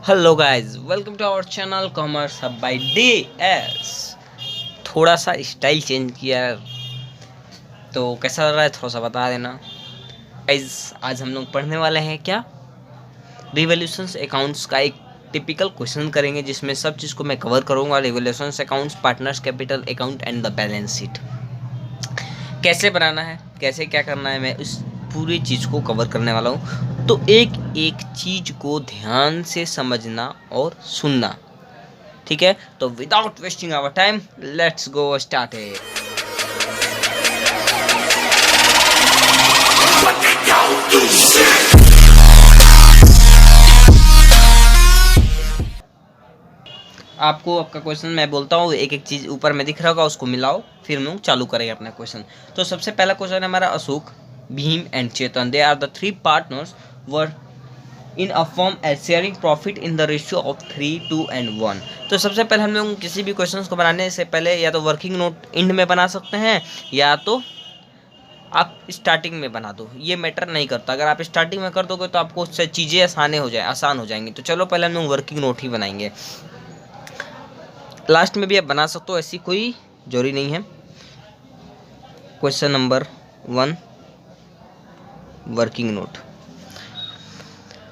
Hello guys, welcome to our channel commerce hub by DS। थोड़ा सा style change किया तो कैसा लग रहा है थोड़ा सा बता देना गाइस। आज हम लोग पढ़ने वाले हैं क्या, रिवॉल्यूशंस अकाउंट्स का एक टिपिकल क्वेश्चन करेंगे जिसमें सब चीज़ को मैं कवर करूंगा। Revolutions accounts, partners capital account and the balance sheet कैसे बनाना है, कैसे क्या करना है, मैं उस पूरी चीज़ को कवर करने वाला हूँ। तो एक एक चीज़ को ध्यान से समझना और सुनना, ठीक है। तो without wasting our time let's go start है। आपको आपका क्वेश्चन मैं बोलता हूँ, एक एक चीज़ ऊपर में दिख रहा होगा उसको मिलाओ, फिर हम लोग चालू करेंगे अपना क्वेश्चन। तो सबसे पहला क्वेश्चन है हमारा, Ashok, Bhim and Chetan, they are the three partners were in a firm as sharing profit in the ratio of 3:1। तो सबसे पहले हम लोग किसी भी क्वेश्चन को बनाने से पहले या तो वर्किंग नोट एंड में बना सकते हैं या तो आप स्टार्टिंग में बना दो, ये मैटर नहीं करता। अगर आप स्टार्टिंग में कर दोगे तो आपको उससे चीज़ें आसान हो जाएंगी। तो चलो पहले हम लोग वर्किंग नोट ही बनाएंगे, लास्ट में भी आप बना सकते हो, ऐसी कोई जरूरी नहीं है। Question number 1, working note.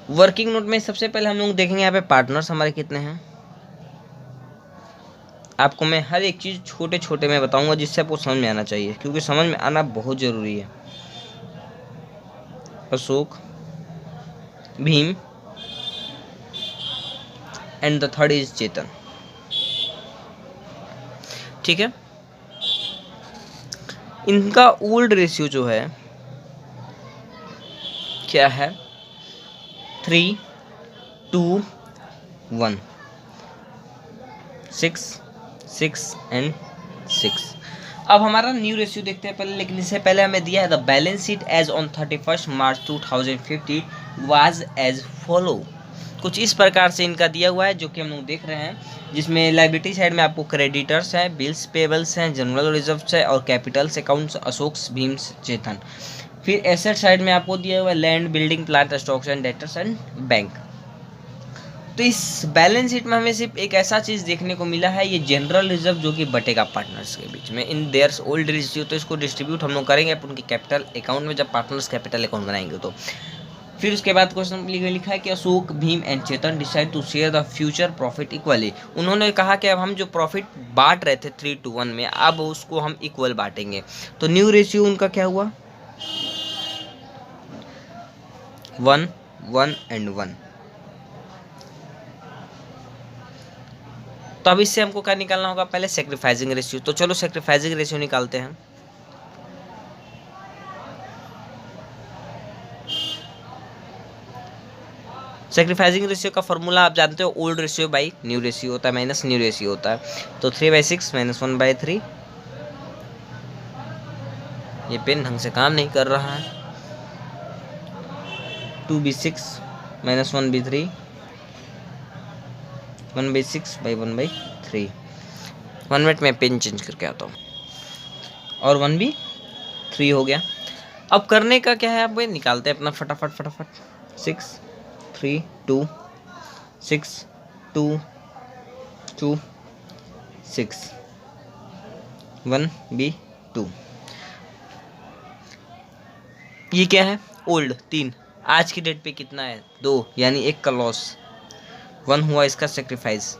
Working note में सबसे पहले हम लोग देखेंगे यहाँ पे पार्टनर्स हमारे कितने हैं। आपको मैं हर एक चीज़ छोटे छोटे में बताऊंगा जिससे आपको समझ में आना चाहिए, क्योंकि समझ में आना बहुत ज़रूरी है। Ashok, Bhim and the third is Chetan, ठीक है। इनका ओल्ड रेशियो जो है क्या है, 3:1, 6 एंड 6। अब हमारा न्यू रेशियो देखते हैं पहले, लेकिन इससे पहले हमें दिया है the balance sheet as on 31 March 2050 was as follow. कुछ इस प्रकार से इनका दिया हुआ है जो कि हम लोग देख रहे हैं, जिसमें लाइबिलिटी साइड में आपको क्रेडिटर्स हैं, बिल्स पेबल्स हैं, जनरल रिजर्व्स है और कैपिटल्स अकाउंट्स अशोक, भीम, चेतन। फिर एसेट साइड में आपको दिया हुआ है land, building, plant, stocks and debtors and bank. तो इस बैलेंस शीट में हमें सिर्फ एक ऐसा चीज़ देखने को मिला है, ये जनरल रिजर्व जो कि बटेगा पार्टनर्स के बीच में इन देयर्स ओल्ड रेशियो। तो इसको डिस्ट्रीब्यूट हम लोग करेंगे उनके कैपिटल अकाउंट में जब पार्टनर्स कैपिटल अकाउंट बनाएंगे तो। फिर उसके बाद क्वेश्चन लिखा है कि Ashok, Bhim and Chetan decide to share the future profit equally. उन्होंने कहा कि अब हम जो प्रॉफिट बांट रहे थे 3:1 में, अब उसको हम इक्वल बांटेंगे। तो न्यू रेशियो उनका क्या हुआ, 1, 1 एंड 1। तो अब इससे हमको क्या निकालना होगा, पहले सेक्रीफाइसिंग रेशियो। तो चलो सेक्रीफाइसिंग रेशियो निकालते हैं। सेक्रीफाइसिंग रेशियो का फॉर्मूला आप जानते हो, old ratio by new ratio होता है माइनस न्यू रेशियो होता है। तो 3/6 माइनस 1/3। ये पेन ढंग से काम नहीं कर रहा है। 2/6 माइनस 1/3, 1/6/1/3। 1 मिनट में पेन चेंज करके आता हूँ। और 1/3 हो गया। अब करने का क्या है, अब ये निकालते हैं अपना फटाफट। 6 3 2 6 2 2 6 1/2। ये क्या है, ओल्ड 3। आज की डेट पे कितना है, 2, यानी 1 का लॉस। 1 हुआ इसका सेक्रीफाइस।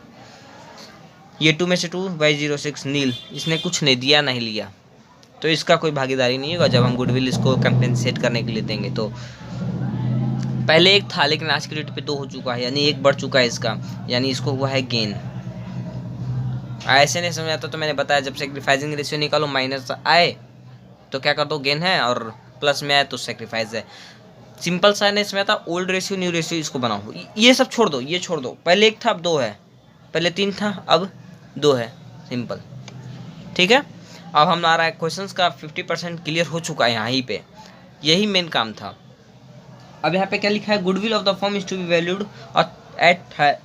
ये 2 में से 2/06 नील, इसने कुछ नहीं दिया नहीं लिया, तो इसका कोई भागीदारी नहीं होगा जब हम गुडविल इसको कंपेंसेट करने के लिए देंगे। तो पहले 1 था लेकिन आज की डेट पे 2 हो चुका है, यानी 1 बढ़ चुका है इसका, यानी इसको हुआ है गेन। ऐसे नहीं समझ आता तो मैंने बताया, जब सेक्रीफाइसिंग रेशियो निकालो माइनस आए तो क्या कर दो, गेन है, और प्लस में आए तो सेक्रीफाइस है। सिंपल सा है, इसमें आता ओल्ड रेशियो न्यू रेशियो, इसको बनाओ। ये सब छोड़ दो, ये छोड़ दो। पहले 1 था अब 2 है, पहले 3 था अब 2 है, सिंपल, ठीक है। अब हमारा क्वेश्चंस का 50% क्लियर हो चुका है, यहाँ ही पे यही मेन काम था। अब यहाँ पे क्या लिखा है, goodwill of the firm is to be valued at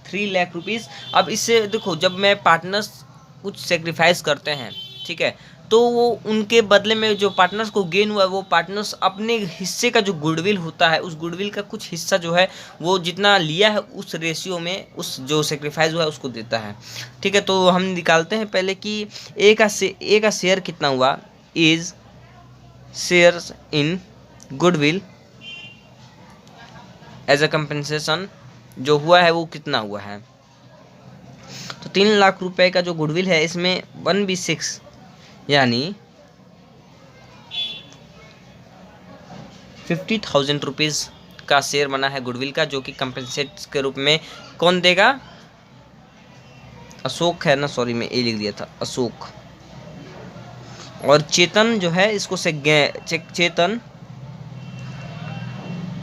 3 lakh rupees. अब इससे देखो, जब मैं पार्टनर्स कुछ सेक्रीफाइस करते हैं, ठीक है, तो वो उनके बदले में जो पार्टनर्स को गेन हुआ है वो पार्टनर्स अपने हिस्से का जो गुडविल होता है उस गुडविल का कुछ हिस्सा जो है वो जितना लिया है उस रेशियो में उस जो सेक्रीफाइस हुआ है उसको देता है। ठीक है, तो हम निकालते हैं पहले कि ए का शेयर कितना हुआ, is shares in goodwill as a compensation जो हुआ है वो कितना हुआ है। तो 3 लाख रुपए का जो गुडविल है इसमें 1/6 यानी 50,000 रुपीज़ का शेयर बना है गुडविल का, जो कि कंपनसेट के रूप में कौन देगा, अशोक है ना, सॉरी मैं ए लिख दिया था, अशोक। और चेतन जो है इसको से चेतन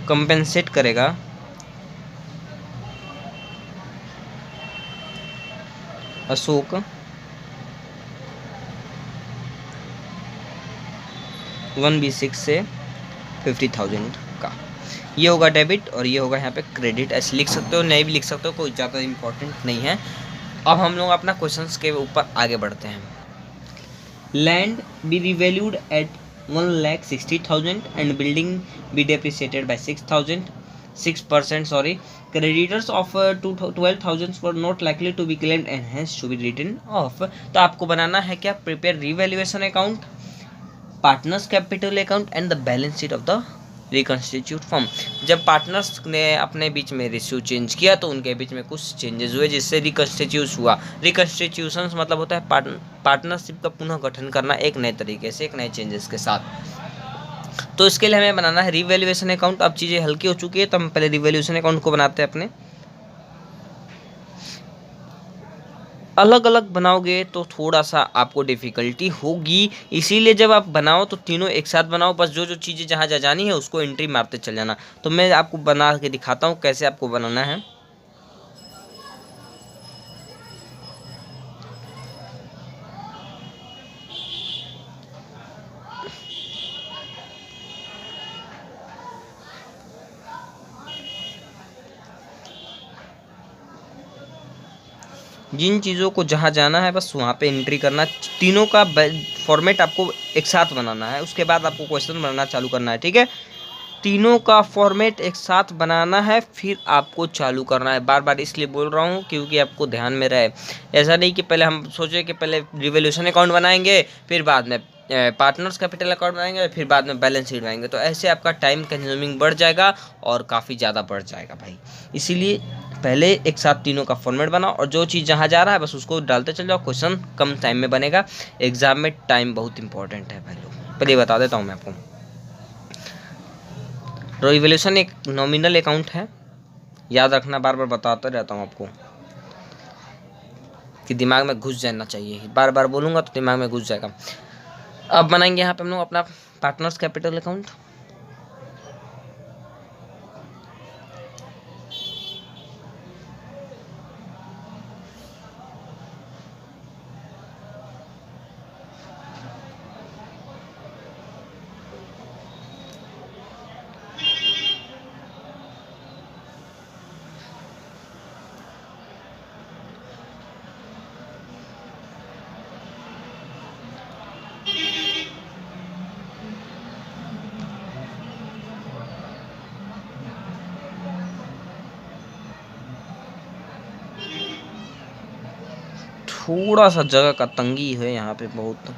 कंपनसेट करेगा अशोक 1/6 से 50,000 का। ये होगा डेबिट और ये होगा यहाँ पे क्रेडिट, ऐसे लिख सकते हो, नहीं भी लिख सकते हो, कोई ज़्यादा इंपॉर्टेंट नहीं है। अब हम लोग अपना क्वेश्चंस के ऊपर आगे बढ़ते हैं। Land be revalued at 1,60,000 and building be depreciated by 6%, sorry, creditors of 12,000 were not likely to be claimed and hence to be written off. तो आपको बनाना है क्या, prepare revaluation account, partners capital account and the balance sheet of the reconstitute firm. जब partners ने अपने बीच में ratio change किया तो उनके बीच में कुछ चेंजेस हुए जिससे रिकंस्टिट्यूट हुआ। रिकंस्टिट्यूशन मतलब होता है पार्टनरशिप का पुनः गठन करना एक नए तरीके से, एक नए चेंजेस के साथ। तो इसके लिए हमें बनाना है रिवैल्यूएशन अकाउंट। अब चीज़ें हल्की हो चुकी है तो हम पहले रिवैल्यूएशन अकाउंट को बनाते हैं अपने। अलग अलग बनाओगे तो थोड़ा सा आपको डिफ़िकल्टी होगी, इसीलिए जब आप बनाओ तो तीनों एक साथ बनाओ, बस जो जो चीज़ें जहाँ जहाँ जानी है उसको एंट्री मारते चल जाना। तो मैं आपको बना के दिखाता हूँ कैसे आपको बनाना है। जिन चीज़ों को जहाँ जाना है बस वहाँ पे एंट्री करना। तीनों का फॉर्मेट आपको एक साथ बनाना है, उसके बाद आपको क्वेश्चन बनाना चालू करना है। ठीक है, तीनों का फॉर्मेट एक साथ बनाना है फिर आपको चालू करना है। बार बार इसलिए बोल रहा हूँ क्योंकि आपको ध्यान में रहे। ऐसा नहीं कि पहले हम सोचे कि पहले रिवॉल्यूशन अकाउंट बनाएंगे फिर बाद में पार्टनर्स कैपिटल अकाउंट बनाएंगे फिर बाद में बैलेंस शीट बनाएंगे, तो ऐसे आपका टाइम कंज्यूमिंग बढ़ जाएगा और काफ़ी ज़्यादा बढ़ जाएगा भाई। इसीलिए पहले एक साथ तीनों का फॉर्मेट बनाओ और जो चीज़ जहाँ जा रहा है बस उसको डालते चल जाओ, क्वेश्चन कम टाइम में बनेगा। एग्जाम में टाइम बहुत इंपॉर्टेंट है भाई लोग, पहले बता देता हूँ मैं आपको। रिवॉल्यूशन एक नॉमिनल अकाउंट है, याद रखना, बार बार बताता रहता हूँ आपको कि दिमाग में घुस जाना चाहिए, बार बार बोलूँगा तो दिमाग में घुस जाएगा। अब बनाएंगे यहाँ पे हम लोग अपना पार्टनर्स कैपिटल अकाउंट। थोड़ा सा जगह का तंगी है यहाँ पे बहुत।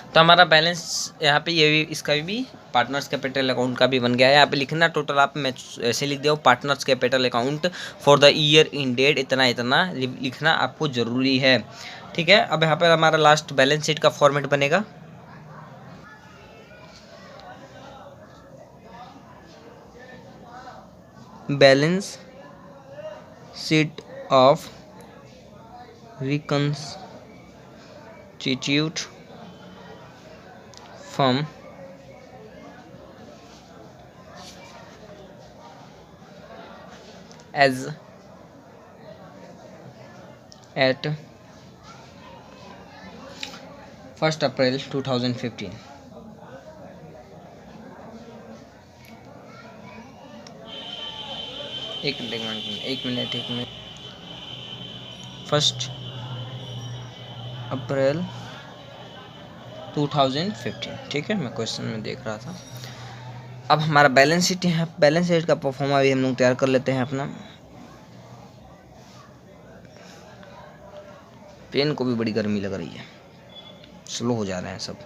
तो हमारा बैलेंस यहाँ पे ये भी, इसका भी पार्टनर्स कैपिटल अकाउंट का भी बन गया है। यहाँ पे लिखना टोटल, आप मैं ऐसे लिख दिया हूँ partners capital account for the year in date इतना इतना लिखना आपको ज़रूरी है। ठीक है, अब यहाँ पे हमारा लास्ट बैलेंस शीट का फॉर्मेट बनेगा। Balance sheet of reconstitute firm as at 1st April 2015. एक मिनट 1 अप्रैल 2015, ठीक है। मैं क्वेश्चन में देख रहा था। अब हमारा बैलेंस शीट है, बैलेंस शीट का परफॉर्मा भी हम लोग तैयार कर लेते हैं अपना। पेन को भी बड़ी गर्मी लग रही है, स्लो हो जा रहे हैं सब।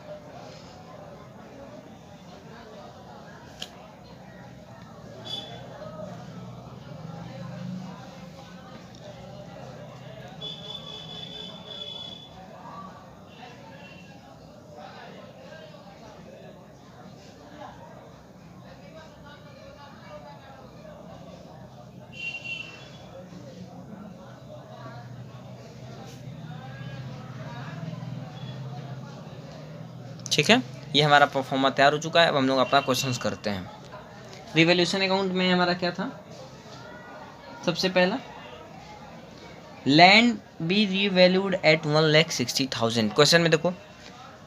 ठीक है, ये हमारा परफॉर्मा तैयार हो चुका है। अब हम लोग अपना क्वेश्चंस करते हैं। रिवैल्यूएशन अकाउंट में हमारा क्या था? सबसे पहला, land be revalued at 1,60,000। Question में देखो,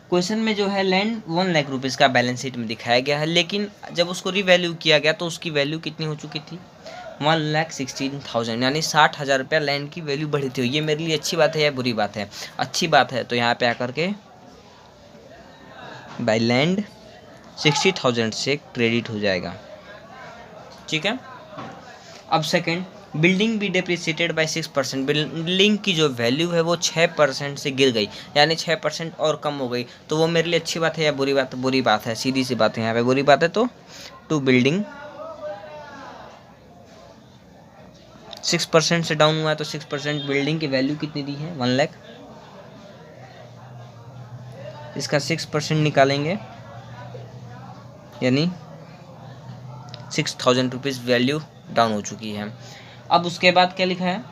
क्वेश्चन में जो है लैंड 1 लाख रुपीज़ का बैलेंस शीट में दिखाया गया है, लेकिन जब उसको रीवैल्यू किया गया तो उसकी वैल्यू कितनी हो चुकी थी? 1,16,000, यानी 60,000 रुपया लैंड की वैल्यू बढ़ी थी। ये मेरे लिए अच्छी बात है या बुरी बात है? अच्छी बात है। तो यहाँ पे आकर के बाय लैंड 60,000 से क्रेडिट हो जाएगा, ठीक है। अब सेकंड, बिल्डिंग भी डेप्रिसिएटेड बाय 6%। बिल्डिंग की जो वैल्यू है वो 6% से गिर गई, यानी 6% और कम हो गई। तो वो मेरे लिए अच्छी बात है या बुरी बात? बुरी बात है, सीधी सी बात है, यहाँ पे बुरी बात है। तो टू बिल्डिंग 6% से डाउन हुआ है, तो 6% बिल्डिंग की वैल्यू कितनी दी है? 1 लाख। इसका 6% निकालेंगे, यानी 6,000 रुपीज़ वैल्यू डाउन हो चुकी है। अब उसके बाद क्या लिखा है?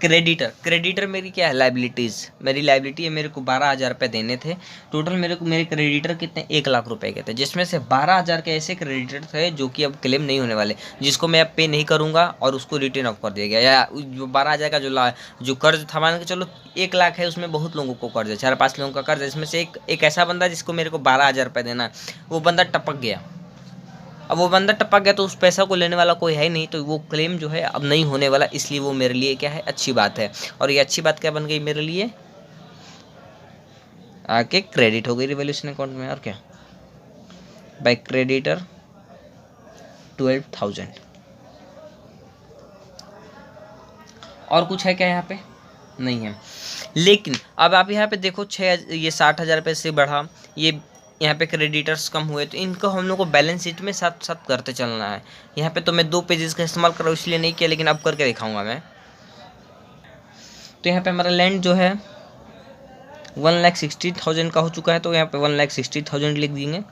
क्रेडिटर। क्रेडिटर मेरी क्या है? लाइबिलिटीज़। मेरी लाइबिलिटी है, मेरे को 12,000 रुपये देने थे। टोटल मेरे क्रेडिटर कितने? 1 लाख रुपए के थे, जिसमें से 12,000 के ऐसे क्रेडिटर थे जो कि अब क्लेम नहीं होने वाले, जिसको मैं अब पे नहीं करूँगा और उसको रिटर्न ऑफ कर दिया गया। या जो 12,000 का जो कर्ज था, मान के चलो 1 लाख है, उसमें बहुत लोगों को कर्ज है, 4-5 लोगों का कर्ज है। इसमें से एक ऐसा बंदा जिसको मेरे को 12,000 रुपये देना है, वो बंदा टपक गया। अब वो बंदा टपक गया तो उस पैसा को लेने वाला कोई है ही नहीं, तो वो क्लेम जो है अब नहीं होने वाला। इसलिए वो मेरे लिए क्या है? अच्छी बात है। और ये अच्छी बात क्या बन गई मेरे लिए? आके क्रेडिट हो गई रिवैल्यूएशन अकाउंट में। और क्या? By creditor 12,000। और कुछ है क्या यहाँ पे? नहीं है। लेकिन अब आप यहाँ पे देखो, ये 60,000 रुपये से बढ़ा, ये यहाँ पे क्रेडिटर्स कम हुए, तो इनको हम लोग को बैलेंस शीट में साथ साथ करते चलना है। यहाँ पे तो मैं 2 पेजेस का इस्तेमाल कर रहा हूँ, इसलिए नहीं किया, लेकिन अब करके दिखाऊंगा मैं। तो यहाँ पे हमारा लैंड जो है 1,60,000 का हो चुका है, तो यहाँ पे 1,60,000 लिख देंगे।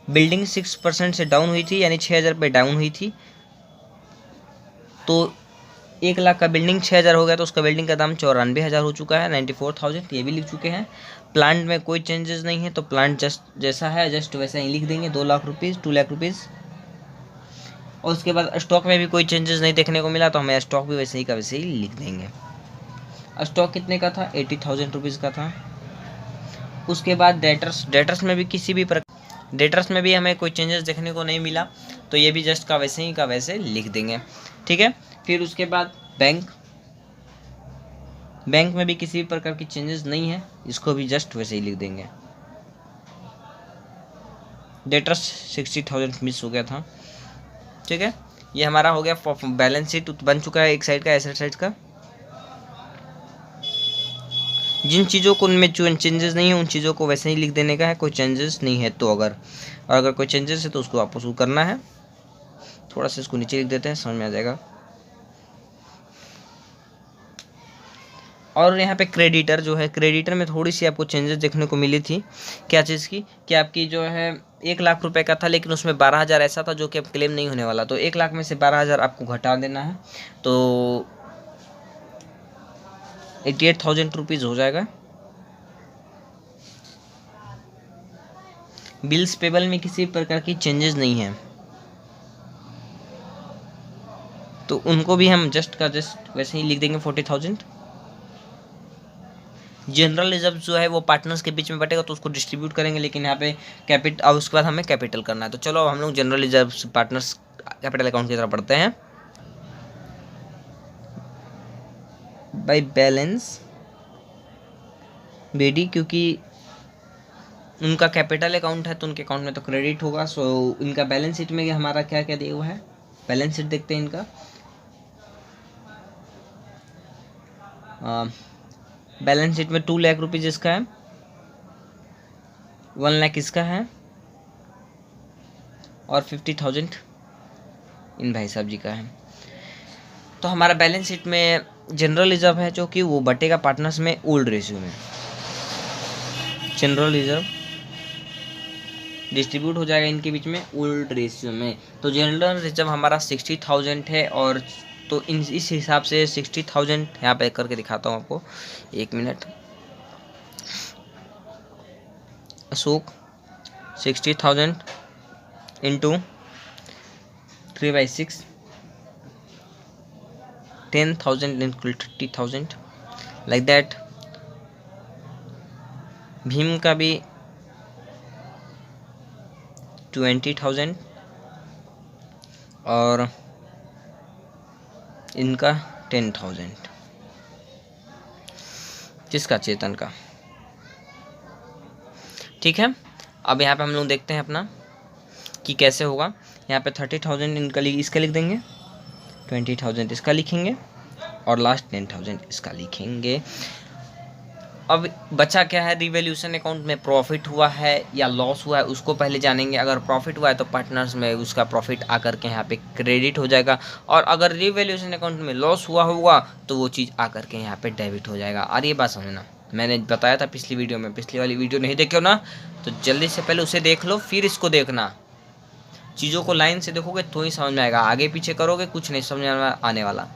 बिल्डिंग 6% से डाउन हुई थी, यानी 6,000 रुपये डाउन हुई थी। तो 1 लाख का बिल्डिंग 6,000 हो गया, तो उसका बिल्डिंग का दाम 94,000 हो चुका है, 94,000, ये भी लिख चुके हैं। प्लांट में कोई चेंजेस नहीं है, तो प्लांट जस्ट जैसा है जस्ट वैसा ही लिख देंगे, 2 लाख रुपीज़, 2 लाख रुपीज़। और उसके बाद स्टॉक में भी कोई चेंजेस नहीं देखने को मिला, तो हमें स्टॉक भी वैसे ही का वैसे ही लिख देंगे। स्टॉक कितने का था? 80,000 रुपीज़ का था। उसके बाद डेटर्स में भी डेटर्स में भी हमें कोई चेंजेस देखने को नहीं मिला, तो ये भी जस्ट का वैसे ही का वैसे लिख देंगे, ठीक है। फिर उसके बाद बैंक में भी किसी भी प्रकार की चेंजेस नहीं है, इसको भी जस्ट वैसे ही लिख देंगे। डेटर्स 60,000 मिस हो गया था, ठीक है। ये हमारा हो गया बैलेंस शीट बन चुका है, एक साइड का, एसेट साइड का। जिन चीज़ों को उनमें चेंजेस नहीं है, उन चीज़ों को वैसे ही लिख देने का है। कोई चेंजेस नहीं है तो अगर कोई चेंजेस है तो उसको वापस करना है। थोड़ा सा इसको नीचे लिख देते हैं, समझ में आ जाएगा। और यहाँ पे क्रेडिटर जो है, क्रेडिटर में थोड़ी सी आपको चेंजेस देखने को मिली थी। क्या चीज़ की, कि आपकी जो है 1 लाख रुपए का था, लेकिन उसमें 12,000 ऐसा था जो कि अब क्लेम नहीं होने वाला। तो 1 लाख में से 12,000 आपको घटा देना है, तो 88,000 रुपीज़ हो जाएगा। बिल्स पेबल में किसी प्रकार की चेंजेस नहीं है, तो उनको भी हम जस्ट का जस्ट वैसे ही लिख देंगे 40,000। जनरल रिजर्व जो है वो पार्टनर्स के बीच में बटेगा, तो उसको डिस्ट्रीब्यूट करेंगे, लेकिन यहाँ पे कैपिटल, अब उसके बाद हमें कैपिटल करना है। तो चलो अब हम लोग general reserve partners capital account की तरफ बढ़ते हैं। बाय बैलेंस बेडी, क्योंकि उनका कैपिटल अकाउंट है तो उनके अकाउंट में तो क्रेडिट होगा। सो इनका बैलेंस शीट में हमारा क्या क्या दिया हुआ है, बैलेंस शीट देखते हैं इनका। बैलेंस शीट में 2 लाख रुपीज़ इसका है, 1 लाख इसका है, और 50,000 इन भाई साहब जी का है। तो हमारा बैलेंस शीट में जनरल रिजर्व है जो कि वो बटेगा पार्टनर्स में ओल्ड रेशियो में। जनरल रिजर्व डिस्ट्रीब्यूट हो जाएगा इनके बीच में ओल्ड रेशियो में। तो जनरल रिजर्व हमारा 60,000 है, और तो इस हिसाब से 60,000 यहाँ पे करके दिखाता हूँ आपको, 1 minute. Ashok 60,000 into 3/6, 10,000 into 30,000 like that. Bhim का भी 20,000, और इनका 10,000, किसका, चेतन का। ठीक है, अब यहाँ पे हम लोग देखते हैं अपना कि कैसे होगा। यहाँ पे 30,000 इनका इसका लिख देंगे, 20,000 इसका लिखेंगे, और लास्ट 10,000 इसका लिखेंगे। अब बचा क्या है, रिवैल्यूएशन अकाउंट में प्रॉफिट हुआ है या लॉस हुआ है उसको पहले जानेंगे। अगर प्रॉफिट हुआ है तो पार्टनर्स में उसका प्रॉफिट आकर के यहाँ पे क्रेडिट हो जाएगा, और अगर रिवैल्यूएशन अकाउंट में लॉस हुआ होगा तो वो चीज़ आकर के यहाँ पे डेबिट हो जाएगा। और ये बात समझना, मैंने बताया था पिछली वीडियो में, पिछली वाली वीडियो नहीं देखे हो ना तो जल्दी से पहले उसे देख लो, फिर इसको देखना। चीज़ों को लाइन से देखोगे तो ही समझ में आएगा, आगे पीछे करोगे कुछ नहीं समझ में आने वाला।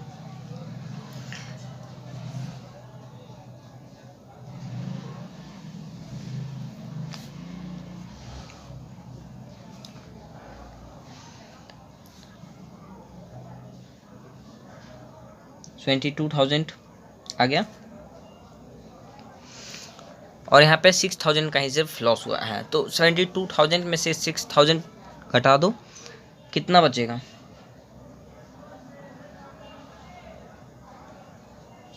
$22,000 आ गया, और यहाँ पे 6,000 का ही सिर्फ लॉस हुआ है। तो 72,000 में से 6,000 घटा दो, कितना बचेगा,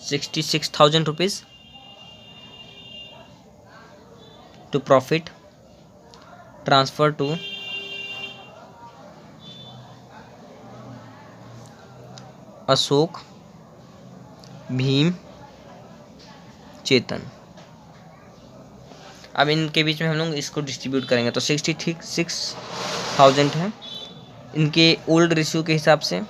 66,000 rupees to profit transfer to Ashok, Bhim, Chetan. अब इनके बीच में हम लोग इसको डिस्ट्रीब्यूट करेंगे, तो 66,000 है इनके ओल्ड रेशियो के हिसाब से,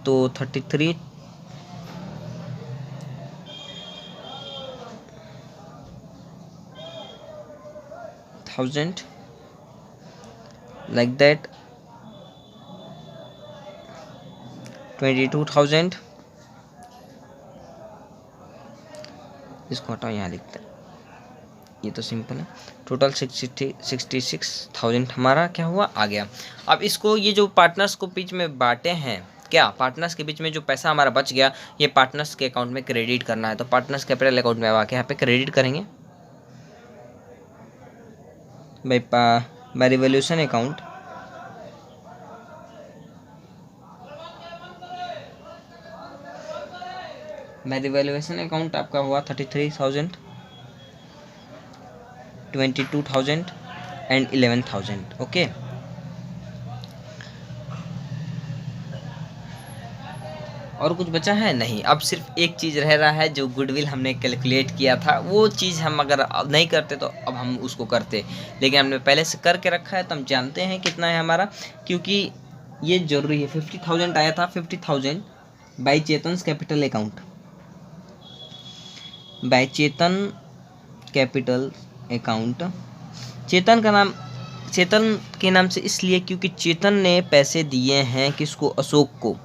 तो 33,000 like that, 22,000 इसको हटाओ, यहाँ लिखते हैं, ये तो सिंपल है। टोटल 66,000 हमारा क्या हुआ, आ गया। अब इसको ये जो पार्टनर्स को बीच में बांटे हैं, क्या पार्टनर्स के बीच में जो पैसा हमारा बच गया ये पार्टनर्स के अकाउंट में क्रेडिट करना है। तो पार्टनर्स कैपिटल अकाउंट में आके यहाँ पे क्रेडिट करेंगे by revaluation account. By revaluation account आपका हुआ 33,000, 22,000 एंड 11,000। ओके, और कुछ बचा है नहीं। अब सिर्फ एक चीज़ रह रहा है, जो गुडविल हमने कैलकुलेट किया था वो चीज़ हम अगर अब नहीं करते तो अब हम उसको करते, लेकिन हमने पहले से करके रखा है तो हम जानते हैं कितना है हमारा। क्योंकि ये जरूरी है। 50,000 आया था, 50,000 by Chetan capital account, by Chetan capital account. Chetan का नाम चेतन के नाम से इसलिए क्योंकि चेतन ने पैसे दिए हैं किसको, अशोक को,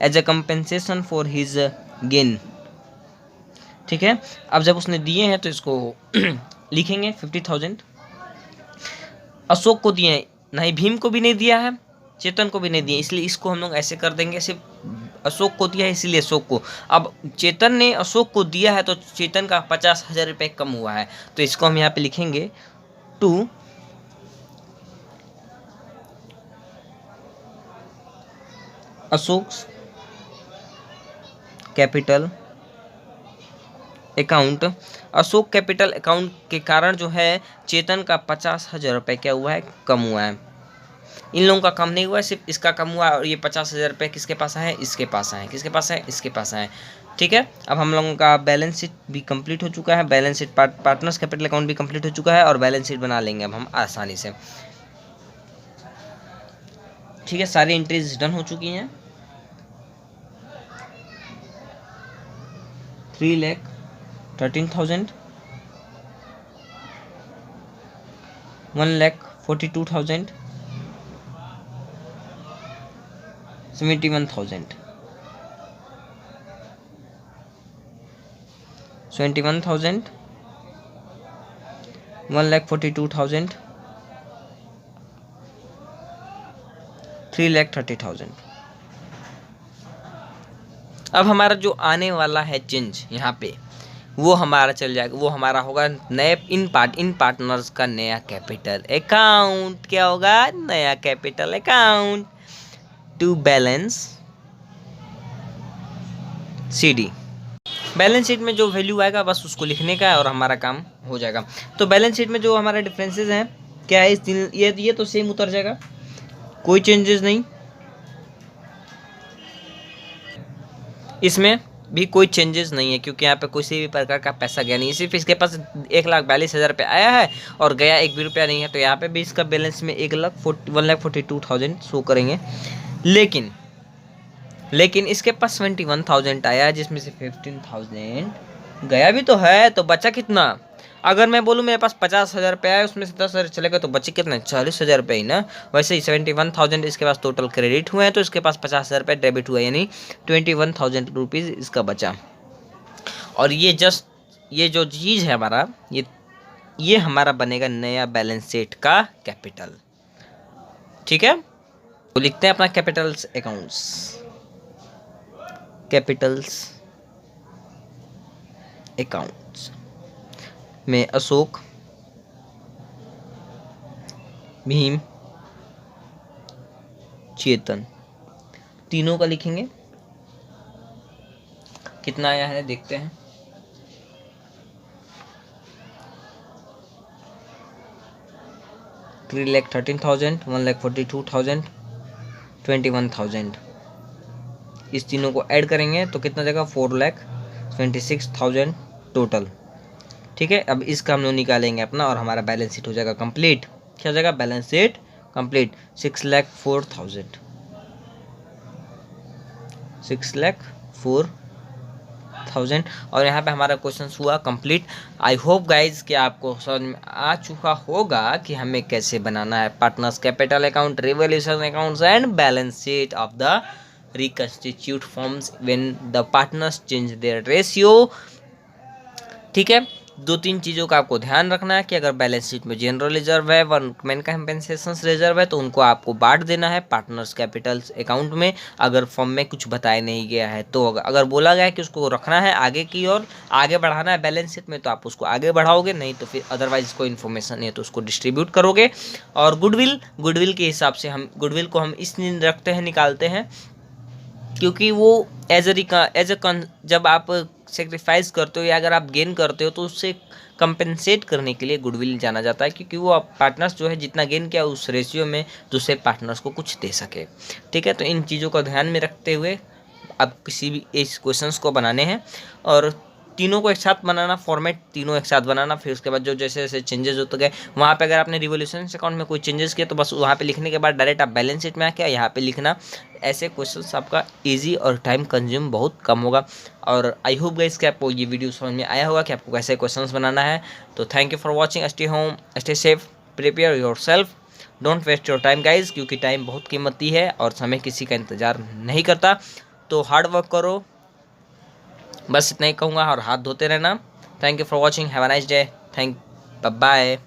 as a compensation for his gain. ठीक है, अब जब उसने दिए हैं तो इसको लिखेंगे 50,000 अशोक को दिए हैं, नहीं भीम को भी नहीं दिया है, चेतन को भी नहीं दिया, इसलिए इसको हम लोग ऐसे कर देंगे, सिर्फ अशोक को दिया है इसलिए अशोक को। अब चेतन ने अशोक को दिया है तो चेतन का 50,000 रुपये कम हुआ है, तो इसको हम यहाँ पे लिखेंगे to Ashok capital account. Ashok capital account के कारण जो है चेतन का 50,000 रुपये क्या हुआ है, कम हुआ है। इन लोगों का कम नहीं हुआ है, सिर्फ इसका कम हुआ है, और ये 50,000 रुपये किसके पास आए, इसके पास आए, किसके पास आए, इसके पास आए। ठीक है, अब हम लोगों का बैलेंस शीट भी कंप्लीट हो चुका है, balance sheet partners capital account भी कंप्लीट हो चुका है, और बैलेंस शीट बना लेंगे अब हम आसानी से। ठीक है, सारी एंट्रीज डन हो चुकी हैं। 3,13,000, 1,42,000, 71,000, 1,42,000, 3,30,000। अब हमारा जो आने वाला है चेंज यहाँ पे, वो हमारा चल जाएगा, वो हमारा होगा नए इन पार्टनर्स का नया कैपिटल अकाउंट। क्या होगा, नया capital account to balance CD। Balance sheet में जो वैल्यू आएगा बस उसको लिखने का है और हमारा काम हो जाएगा। तो बैलेंस शीट में जो हमारे डिफरेंसेस हैं क्या है, इस दिन ये तो सेम उतर जाएगा, कोई चेंजेस नहीं, इसमें भी कोई चेंजेस नहीं है क्योंकि यहाँ पे किसी भी प्रकार का पैसा गया नहीं है, सिर्फ इसके पास 1,42,000 रुपये आया है और गया 1 भी रुपया नहीं है, तो यहाँ पे भी इसका बैलेंस में 1,42,000 शो करेंगे। लेकिन इसके पास 71,000 आया है जिसमें से 15,000 गया भी तो है, तो बचा कितना। अगर मैं बोलूँ मेरे पास 50,000 रुपये आया, उसमें से 10,000 चले गए तो बचे कितने, 40,000 रुपये ही ना। वैसे ही 71,000 इसके पास टोटल क्रेडिट हुए हैं, तो इसके पास 50,000 रुपये डेबिट हुआ, यानी 21,000 रुपीज़ इसका बचा। और ये जो चीज़ है हमारा, ये हमारा बनेगा नया बैलेंस शीट का कैपिटल। ठीक है, तो लिखते हैं अपना कैपिटल्स अकाउंट्स, कैपिटल्स अकाउंट्स में अशोक, भीम, चेतन तीनों का लिखेंगे। कितना आया है देखते हैं, $3,13,000, 1,42,000, 21,000। इस तीनों को ऐड करेंगे तो कितना जाएगा, 4,26,000 टोटल। ठीक है, अब इसका हम लोग निकालेंगे अपना और हमारा बैलेंस शीट हो जाएगा कंप्लीट। क्या हो जाएगा, बैलेंस शीट कंप्लीट, 6,04,000, 6,04,000। और यहाँ पे हमारा क्वेश्चन हुआ कंप्लीट। आई होप गाइज कि आपको समझ में आ चुका होगा कि हमें कैसे बनाना है partners capital account, revolution accounts and balance sheet of the reconstitute forms when the partners change their ratio. ठीक है, 2-3 चीज़ों का आपको ध्यान रखना है कि अगर बैलेंस शीट में जनरल रिजर्व है, वर्कमैन कंपेंसेशन रिजर्व है, तो उनको आपको बांट देना है पार्टनर्स कैपिटल अकाउंट में। अगर फॉर्म में कुछ बताया नहीं गया है तो अगर बोला गया है कि उसको रखना है आगे की ओर, आगे बढ़ाना है बैलेंस शीट में, तो आप उसको आगे बढ़ाओगे, नहीं तो फिर अदरवाइज कोई इन्फॉर्मेशन है तो उसको डिस्ट्रीब्यूट करोगे। और गुडविल के हिसाब से हम गुडविल को हम इसलिए रखते हैं, निकालते हैं, क्योंकि वो जब आप सेक्रीफाइस करते हो या अगर आप गेन करते हो तो उससे कंपेंसेट करने के लिए गुडविल जाना जाता है, क्योंकि वो पार्टनर्स जो है जितना गेन किया उस रेशियो में दूसरे पार्टनर्स को कुछ दे सके। ठीक है, तो इन चीज़ों को ध्यान में रखते हुए आप किसी भी इस क्वेश्चंस को बनाने हैं। और तीनों को एक साथ बनाना, फॉर्मेट तीनों एक साथ बनाना, फिर उसके बाद जो जैसे जैसे चेंजेस होते गए वहाँ पे अगर आपने रिवोल्यूशन अकाउंट में कोई चेंजेस किया तो बस वहाँ पे लिखने के बाद डायरेक्ट आप बैलेंस शीट में आके यहाँ पे लिखना। ऐसे क्वेश्चंस आपका इजी और टाइम कंज्यूम बहुत कम होगा। और आई होप गाइस कि आपको ये वीडियो समझ में आया होगा कि आपको कैसे क्वेश्चंस बनाना है। तो thank you for watching, stay home, stay safe, prepare yourself, don't waste your time guys, क्योंकि टाइम बहुत कीमती है और समय किसी का इंतज़ार नहीं करता। तो हार्ड वर्क करो, बस इतना ही कहूँगा, और हाथ धोते रहना। Thank you for watching, have a nice day, thank bye.